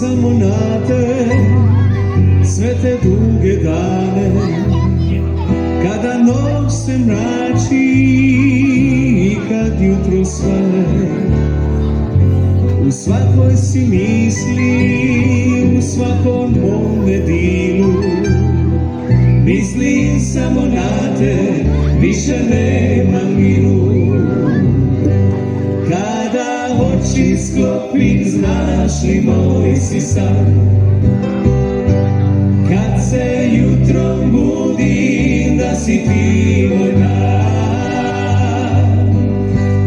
samo na te, sve te duge dane, kada noć se mrači i kad jutro svane. U svakoj si misli, u svakom mome dilu, mislim samo na te, više nema miru. Kada oči sklopim, znaš li moj si san? Kad se jutrom budim, da si ti moj dan.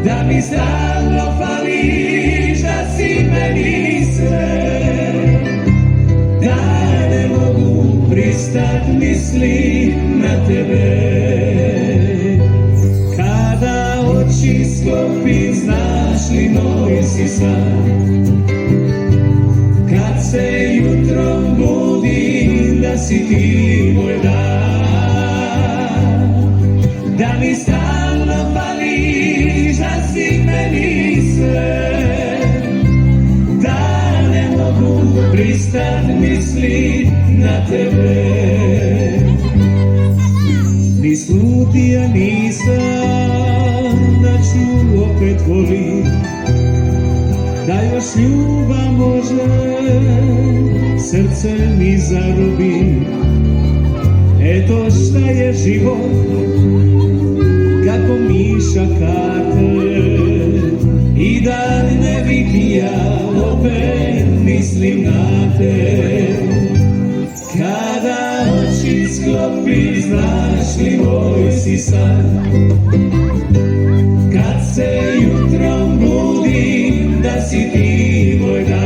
Da mi stalno fališ, da si meni sve, da ne mogu pristat misli na tebe. Kada oči sklopim, znaš li moj si san? Kad se jutrom budim, da si ti moj dan. Da mi stalno fališ, da si meni sve, da ne mogu pristat misli na tebe. Ni slutija nisam da ću opet volit, da još ljubav može srce mi zarobi. Eto šta je život, kako miša karte, i da ne bih ja opet mislim na te. Kada oči sklopim, znaš li moj si san? Kad se jutrom budim, da si ti moj dan.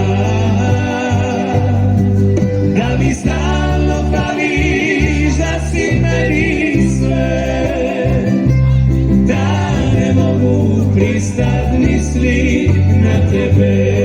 Da mi stalno fališ, da si meni sve, da ne mogu pristat misli na tebe.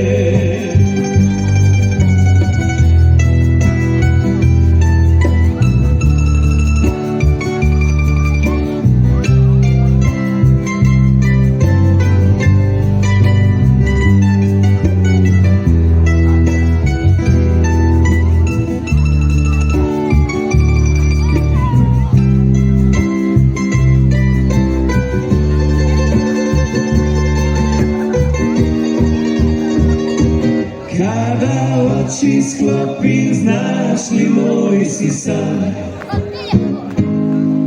Kada oči sklopim, znaš li moj si san?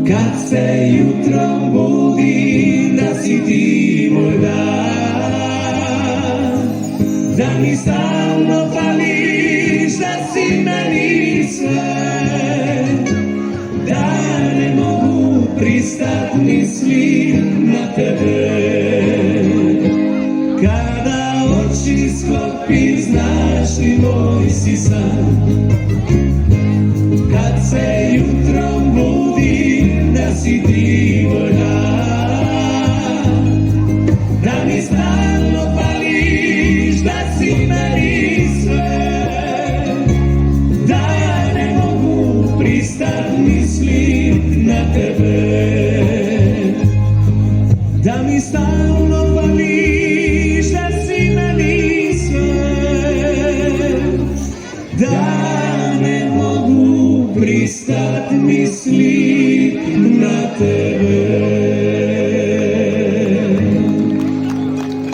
Kad se jutrom budim, da si ti moj dan. Da mi stalno fališ, da si meni sve, da ne mogu pristat misli na tebe. Kada oči sklopim, znaš li moj si san? Kad se jutrom budim, da si ti moj dan. Da mi stalno fališ, da si meni sve, da ne mogu pristat misli na tebe. Da mi stalno fališ, da si meni sve, da ne mogu pristat misli